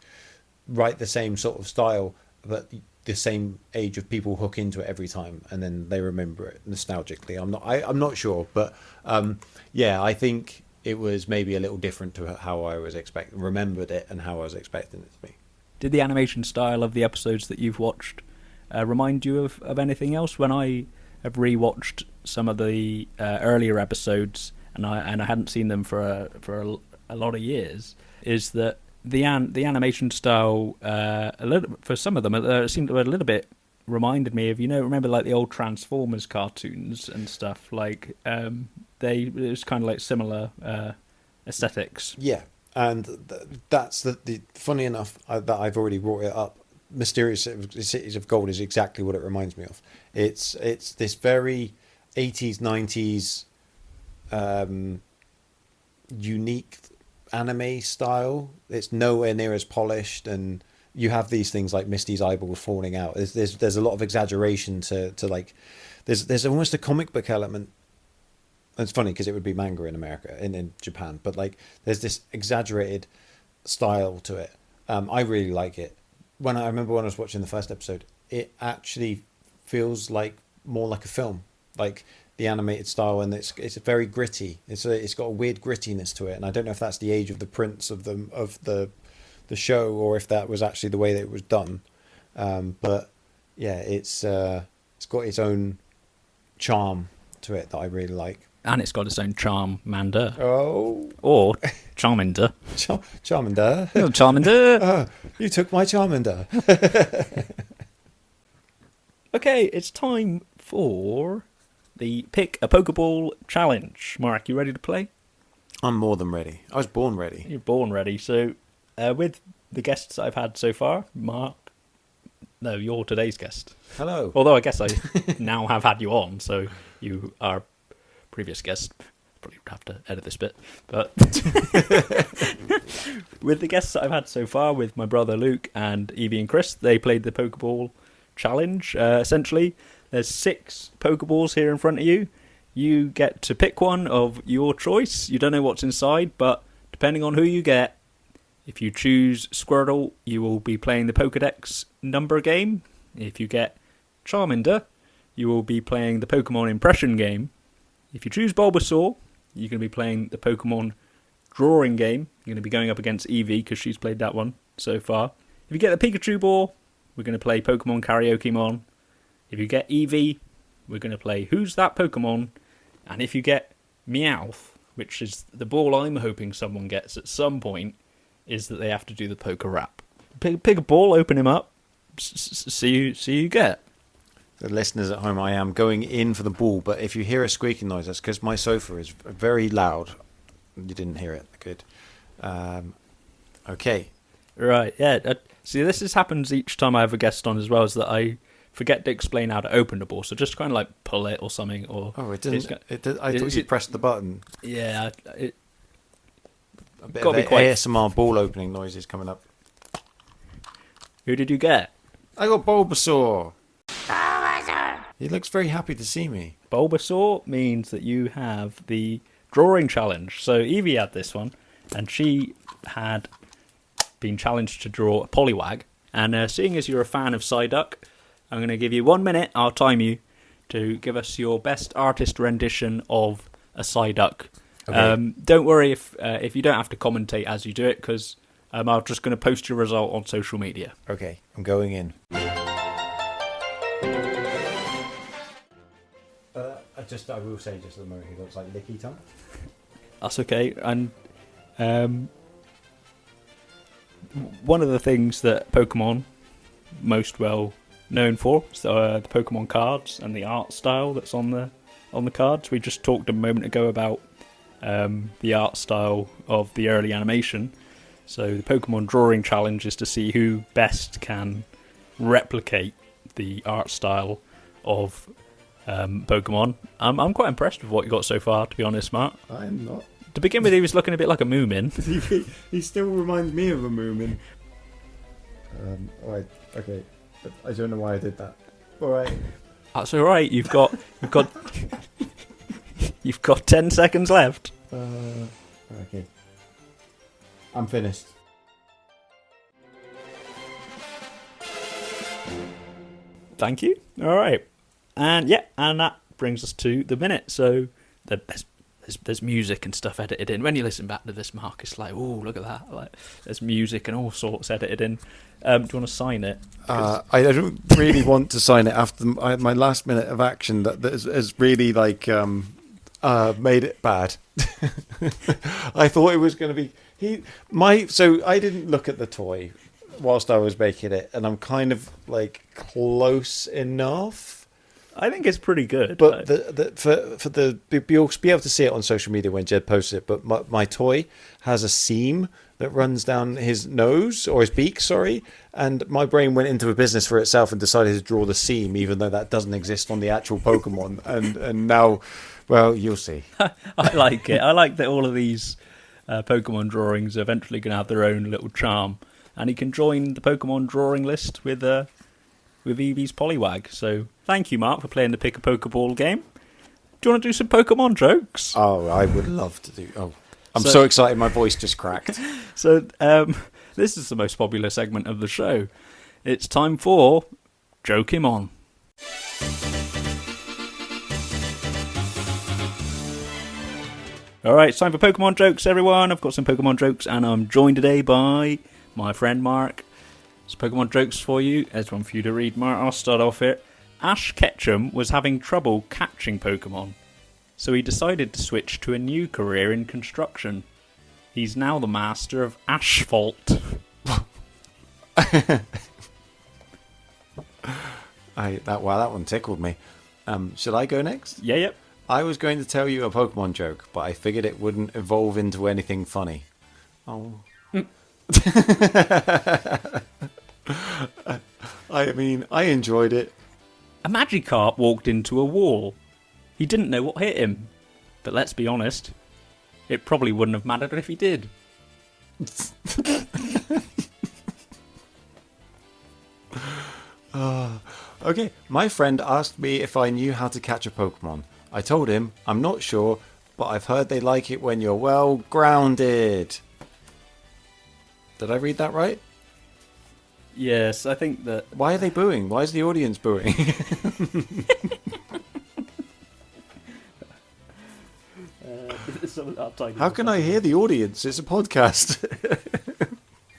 write the same sort of style, but the same age of people hook into it every time, and then they remember it nostalgically. I'm not sure, but I think it was maybe a little different to how I was remembered it, and how I was expecting it to be. Did the animation style of the episodes that you've watched remind you of anything else? When I have rewatched some of the earlier episodes, and I hadn't seen them for a lot of years, is that the animation style for some of them seemed to a little bit reminded me of, remember like the old Transformers cartoons and stuff, like it was kind of like similar aesthetics. Yeah, and that's the funny enough that I've already brought it up. Mysterious Cities of Gold is exactly what it reminds me of. It's this very 80s 90s unique anime style. It's nowhere near as polished, and you have these things like Misty's eyeball falling out. There's a lot of exaggeration to like. There's almost a comic book element. It's funny because it would be manga in America, in Japan, but like there's this exaggerated style to it. I really like it. I remember when I was watching the first episode, it actually feels like more like a film, like the animated style, and it's very gritty. It's got a weird grittiness to it, and I don't know if that's the age of the prints of the show, or if that was actually the way that it was done. But yeah, it's got its own charm to it that I really like. And it's got its own Charmander. Oh. Or Charmander. Charmander. Oh, Charmander. Oh, you took my Charmander. Okay, it's time for the Pick a Pokeball challenge. Mark, you ready to play? I'm more than ready. I was born ready. You're born ready. So, with the guests I've had so far, Mark, No, you're today's guest. Hello. Although I guess I now have had you on, so you are previous guest. Probably would have to edit this bit. But with the guests that I've had so far, with my brother Luke and Evie and Chris, they played the Pokeball challenge. Essentially, there's 6 Pokeballs here in front of you. You get to pick one of your choice. You don't know what's inside, but depending on who you get, if you choose Squirtle, you will be playing the Pokedex number game. If you get Charmander, you will be playing the Pokemon impression game. If you choose Bulbasaur, you're going to be playing the Pokemon drawing game. You're going to be going up against Eevee because she's played that one so far. If you get the Pikachu ball, we're going to play Pokemon Karaoke Mon. If you get Eevee, we're going to play Who's That Pokemon? And if you get Meowth, which is the ball I'm hoping someone gets at some point, is that they have to do the poker rap. Pick a ball, open him up, see who you get. The listeners at home, I am going in for the ball, but if you hear a squeaking noise, that's because my sofa is very loud. You didn't hear it. Good. Okay. Right, yeah. See, this happens each time I have a guest on as well, is that I forget to explain how to open the ball, so just kind of like pull it or something. Or it didn't. I thought you pressed the button. Yeah, a bit of ASMR ball opening noises coming up. Who did you get? I got Bulbasaur. He looks very happy to see me. Bulbasaur means that you have the drawing challenge. So Evie had this one, and she had been challenged to draw a Poliwag. And seeing as you're a fan of Psyduck, I'm going to give you 1 minute, I'll time you, to give us your best artist rendition of a Psyduck. Okay. Don't worry if you don't have to commentate as you do it, because I'm just going to post your result on social media. Okay, I'm going in. I will say just at the moment he looks like Licky Tongue. That's okay. And one of the things that Pokemon most well known for is the Pokemon cards and the art style that's on the cards. We just talked a moment ago about the art style of the early animation. So the Pokemon drawing challenge is to see who best can replicate the art style of Pokemon. I'm quite impressed with what you got so far, to be honest, Mark. I'm not. To begin with, he was looking a bit like a Moomin. He still reminds me of a Moomin. Alright, okay. I don't know why I did that. Alright. That's alright, you've got you've got 10 seconds left. Okay. I'm finished. Thank you. Alright. And that brings us to the minute. So there's music and stuff edited in. When you listen back to this, Mark, it's like, oh, look at that! Like, there's music and all sorts edited in. Do you want to sign it? I don't really want to sign it after my last minute of action. That has really made it bad. I thought it was going to be So I didn't look at the toy whilst I was making it, and I'm kind of like close enough. I think it's pretty good. But you'll be able to see it on social media when Jed posts it. But my toy has a seam that runs down his nose, or his beak, sorry. And my brain went into a business for itself and decided to draw the seam, even though that doesn't exist on the actual Pokemon. and now, well, you'll see. I like it. I like that all of these Pokemon drawings are eventually going to have their own little charm. And he can join the Pokemon drawing list with Eevee's Poliwag. So thank you, Mark, for playing the Pick a Pokeball game. Do you want to do some Pokemon jokes? Oh, I would love to do. Oh, I'm so excited, my voice just cracked. So this is the most popular segment of the show. It's time for Joke Him On. Alright, it's time for Pokemon jokes, everyone. I've got some Pokemon jokes, and I'm joined today by my friend Mark. Some Pokemon jokes for you. There's one for you to read, Mark. I'll start off here. Ash Ketchum was having trouble catching Pokemon, so he decided to switch to a new career in construction. He's now the master of asphalt. That one tickled me. Should I go next? Yeah, yep. I was going to tell you a Pokemon joke, but I figured it wouldn't evolve into anything funny. Oh. I mean, I enjoyed it. A Magikarp walked into a wall. He didn't know what hit him. But let's be honest, it probably wouldn't have mattered if he did. Okay, my friend asked me if I knew how to catch a Pokemon. I told him, I'm not sure, but I've heard they like it when you're well grounded. Did I read that right? Yes, I think that... Why are they booing? Why is the audience booing? How can I hear the audience? It's a podcast.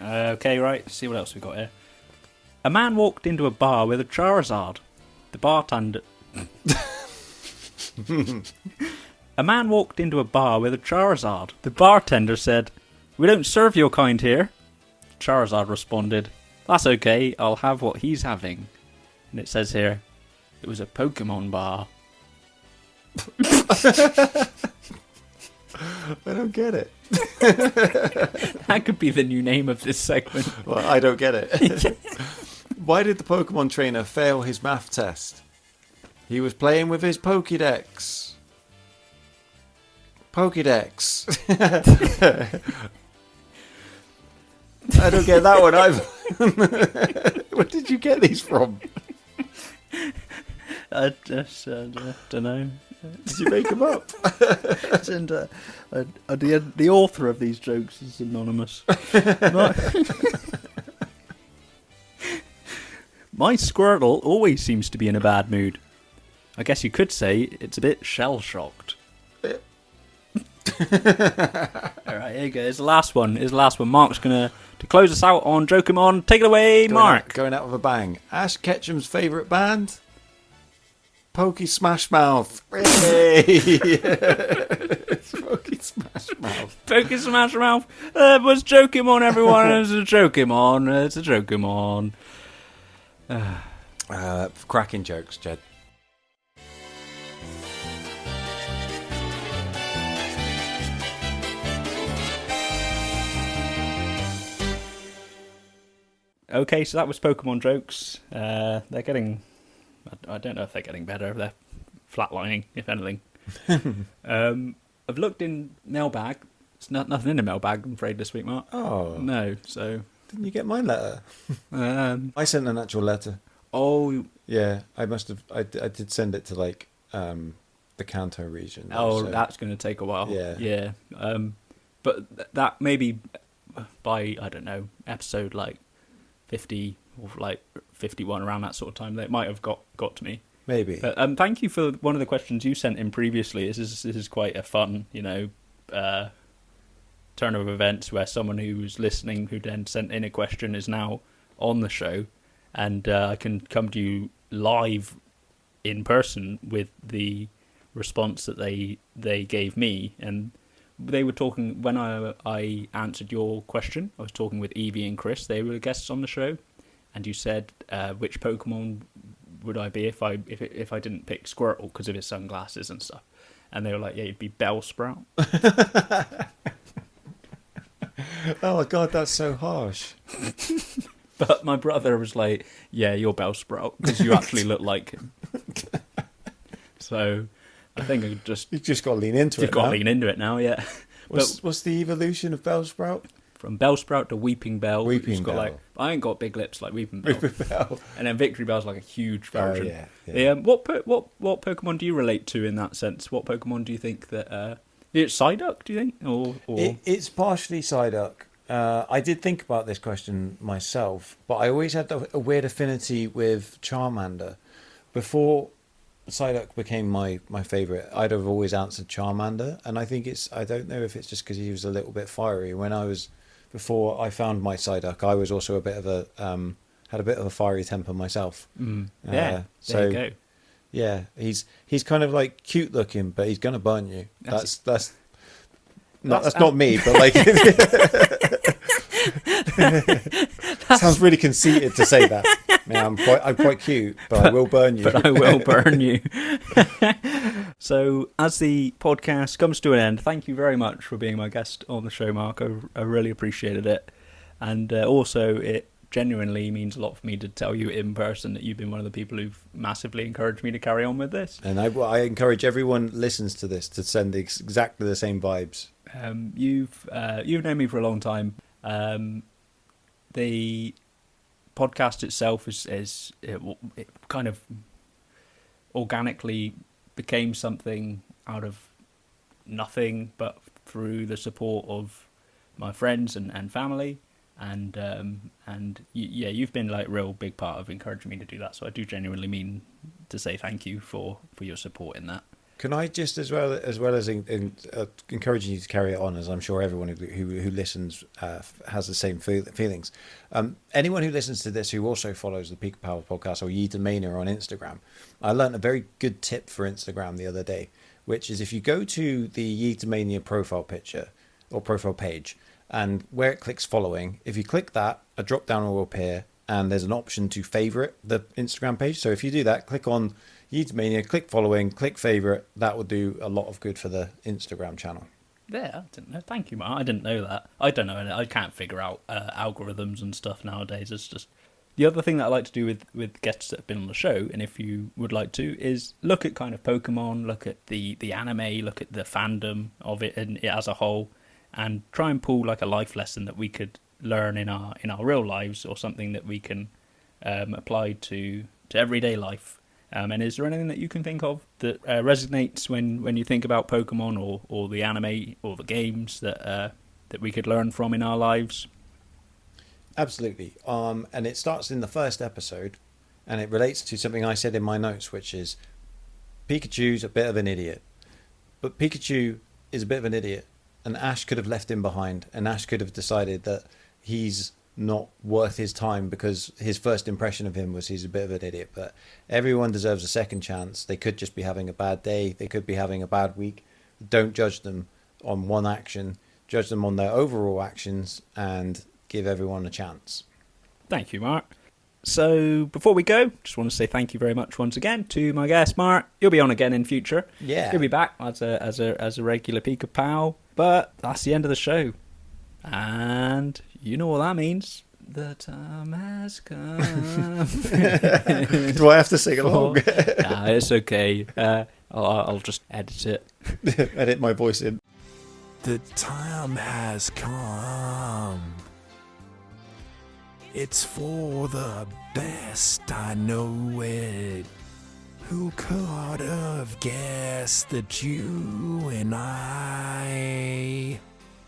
Okay, right, see what else we got here. A man walked into a bar with a Charizard. The bartender... A man walked into a bar with a Charizard. The bartender said, "We don't serve your kind here." Charizard responded, "That's okay, I'll have what he's having." And it says here, it was a Pokemon bar. I don't get it. That could be the new name of this segment. Well, I don't get it. Why did the Pokemon trainer fail his math test? He was playing with his Pokédex. Pokédex. I don't get that one either. Where did you get these from? I just don't know. Did you make them up? And, the author of these jokes is anonymous. My Squirtle always seems to be in a bad mood. I guess you could say it's a bit shell-shocked. Alright, here you go. Here's the last one. Mark's going to close us out on Jokemon. Take it away, Mark. Going out with a bang. Ash Ketchum's favourite band? Pokey Smash Mouth. Hey! Pokey Smash Mouth. Pokey Smash Mouth. It was Jokemon, everyone. It's a Jokemon. It's a Jokemon. Cracking jokes, Jed. Okay, so that was Pokemon jokes. They're getting... I don't know if they're getting better. They're flatlining, if anything. I've looked in mailbag. There's nothing in the mailbag, I'm afraid, this week, Mark. Oh. No, so... Didn't you get my letter? I sent an actual letter. Oh. Yeah, I must have... I did send it to, like, the Kanto region. Oh, so. That's going to take a while. Yeah. Yeah. But that maybe by, I don't know, episode, like, 50 or, like, 51, around that sort of time, they might have got to me. Maybe. But thank you for one of the questions you sent in previously. This is quite a fun, turn of events where someone who was listening who then sent in a question is now on the show, and I can come to you live in person with the response that they gave me. And they were talking, when I answered your question, I was talking with Evie and Chris. They were guests on the show, and you said which Pokemon would I be if I didn't pick Squirtle because of his sunglasses and stuff. And they were like, yeah, you'd be Bellsprout. Oh, God, that's so harsh. But my brother was like, yeah, you're Bellsprout because you actually look like him. So I think you've just got to lean into it. You've got to lean into it now, yeah. What's the evolution of Bellsprout? From Bellsprout to Weeping Bell. Weeping Bell. Like, I ain't got big lips like Weeping Bell. Weeping Bell. And then Victory Bell's like a huge version. Oh, yeah. What Pokemon do you relate to in that sense? What Pokemon do you think that... Is it Psyduck, do you think? Or... It's partially Psyduck. I did think about this question myself, but I always had a weird affinity with Charmander. Before Psyduck became my favourite, I'd have always answered Charmander, and I think I don't know if it's just because he was a little bit fiery. Before I found my Psyduck, I was also had a bit of a fiery temper myself. Yeah, there you go. Yeah, he's kind of like cute looking, but he's gonna burn you. That's not me, but like sounds really conceited to say that. Man, I'm quite cute, but I will burn you. But I will burn you. So, as the podcast comes to an end, thank you very much for being my guest on the show, Mark. I really appreciated it, and also it genuinely means a lot for me to tell you in person that you've been one of the people who've massively encouraged me to carry on with this. And I encourage everyone who listens to this to send exactly the same vibes. You've known me for a long time. The podcast itself it kind of organically became something out of nothing, but through the support of my friends and family, and you've been like a real big part of encouraging me to do that. So I do genuinely mean to say thank you for your support in that. Can I just, as well as encouraging you to carry it on, as I'm sure everyone who listens has the same feelings. Anyone who listens to this who also follows the Pika Pals podcast or Yeetamania on Instagram, I learned a very good tip for Instagram the other day, which is if you go to the Yeetamania profile picture or profile page, and where it clicks following, if you click that, a drop down will appear, and there's an option to favorite the Instagram page. So if you do that, click on Yeetamania, click following, click favorite. That will do a lot of good for the Instagram channel. Yeah, I didn't know. Thank you, Mark. I didn't know that. I don't know. I can't figure out algorithms and stuff nowadays. It's just the other thing that I like to do with guests that have been on the show, and if you would like to, is look at kind of Pokemon, look at the anime, look at the fandom of it and it as a whole, and try and pull like a life lesson that we could learn in our real lives, or something that we can apply to everyday life. And is there anything that you can think of that resonates when you think about Pokemon or the anime or the games that we could learn from in our lives? Absolutely. And it starts in the first episode, and it relates to something I said in my notes, which is Pikachu's a bit of an idiot. But Pikachu is a bit of an idiot, and Ash could have left him behind, and Ash could have decided that he's not worth his time because his first impression of him was he's a bit of an idiot. But everyone deserves a second chance. They could just be having a bad day. They could be having a bad week. Don't judge them on one action. Judge them on their overall actions and give everyone a chance. Thank you, Mark. So before we go, just want to say thank you very much once again to my guest, Mark. You'll be on again in future. Yeah. You'll be back as a regular Pika Pal. But that's the end of the show. And you know what that means. The time has come. Do I have to sing along? Nah, it's okay. I'll just edit it. Edit my voice in. The time has come. It's for the best, I know it. Who could have guessed that you and I,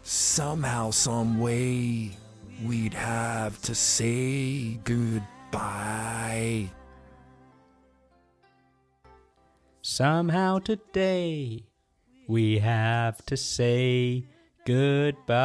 somehow, some way, we'd have to say goodbye. Somehow today we have to say goodbye.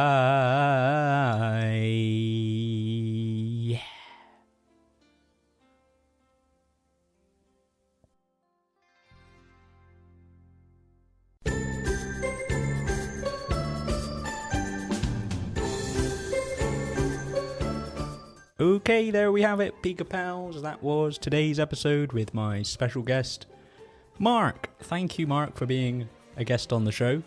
Okay, there we have it, Pika Pals. That was today's episode with my special guest, Mark. Thank you, Mark, for being a guest on the show.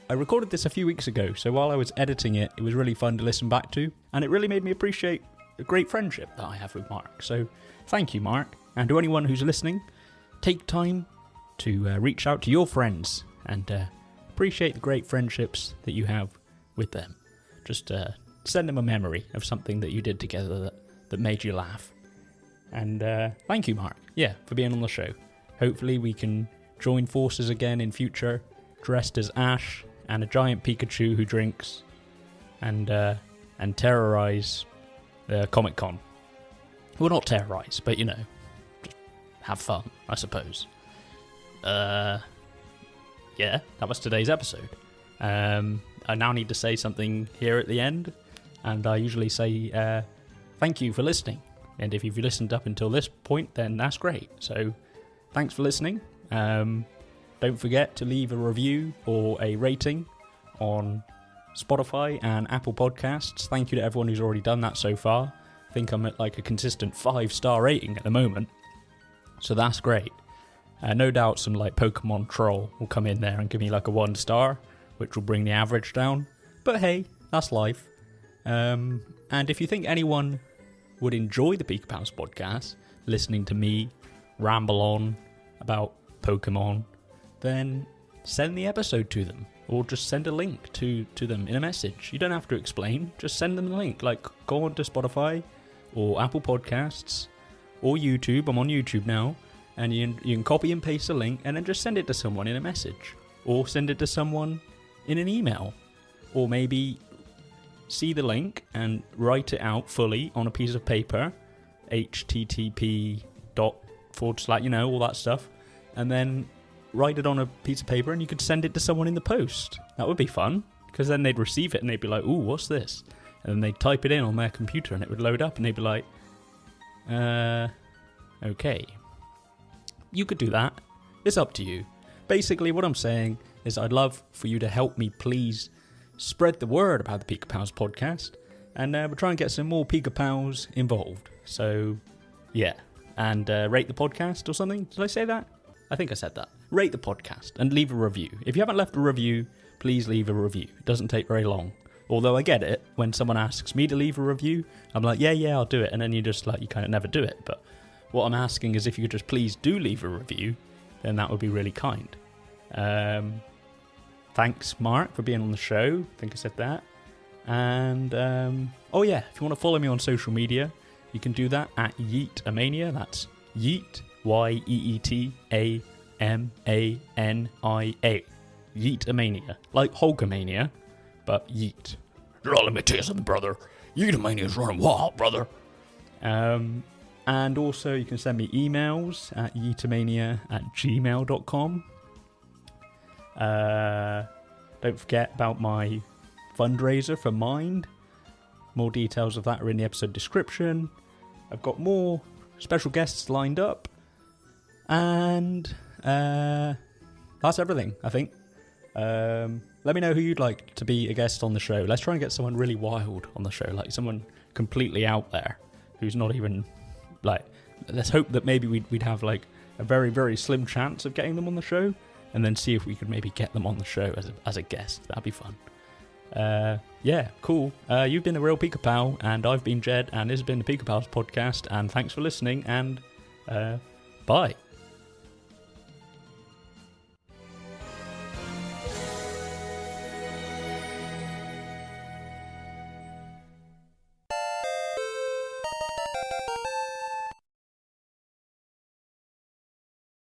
I recorded this a few weeks ago, so while I was editing it, it was really fun to listen back to, and it really made me appreciate the great friendship that I have with Mark. So thank you, Mark. And to anyone who's listening, take time to reach out to your friends and appreciate the great friendships that you have with them. Just send them a memory of something that you did together that made you laugh. And thank you, Mark, for being on the show. Hopefully we can join forces again in future, dressed as Ash and a giant Pikachu who drinks, and terrorize the Comic-Con. Well, not terrorize, but just have fun, I suppose. That was today's episode. I now need to say something here at the end, and I usually say thank you for listening. And if you've listened up until this point, then that's great. So thanks for listening. Don't forget to leave a review or a rating on Spotify and Apple Podcasts. Thank you to everyone who's already done that so far. I think I'm at like a consistent 5-star rating at the moment, so that's great. No doubt some like Pokemon troll will come in there and give me like a 1-star, which will bring the average down. But hey, that's life. And if you think anyone would enjoy the Pika Pals podcast, listening to me ramble on about Pokemon, then send the episode to them, or just send a link to them in a message. You don't have to explain, just send them the link. Like, go on to Spotify or Apple Podcasts or YouTube. I'm on YouTube now, and you can copy and paste a link and then just send it to someone in a message, or send it to someone in an email, or maybe see the link and write it out fully on a piece of paper, http:// all that stuff, and then write it on a piece of paper, and you could send it to someone in the post. That would be fun, because then they'd receive it and they'd be like, ooh, what's this? And then they'd type it in on their computer and it would load up and they'd be like, okay. You could do that. It's up to you. Basically, what I'm saying is I'd love for you to help me please spread the word about the Pika Pals podcast, and we'll try and get some more Pika Pals involved. So, yeah. And rate the podcast or something. Did I say that? I think I said that. Rate the podcast and leave a review. If you haven't left a review, please leave a review. It doesn't take very long. Although I get it, when someone asks me to leave a review, I'm like, yeah, I'll do it. And then you kind of never do it. But what I'm asking is if you could just please do leave a review, then that would be really kind. Thanks, Mark, for being on the show. I think I said that. And, oh yeah, if you want to follow me on social media, you can do that at Yeetamania. That's Yeet, Yeetamania. Yeetamania. Like Hulkamania, but Yeet. Let me tell you something, brother. Yeetamania's running wild, brother. And also you can send me emails at yeetamania@gmail.com. Don't forget about my fundraiser for Mind. More details of that are in the episode description. I've got more special guests lined up. And that's everything, I think. Let me know who you'd like to be a guest on the show. Let's try and get someone really wild on the show, like someone completely out there who's not even, like, let's hope that maybe we'd have like a very, very slim chance of getting them on the show, and then see if we could maybe get them on the show as a guest. That'd be fun. Yeah, cool. You've been the Real Pika Pal, and I've been Jed, and this has been the Pika Pals podcast, and thanks for listening, and bye.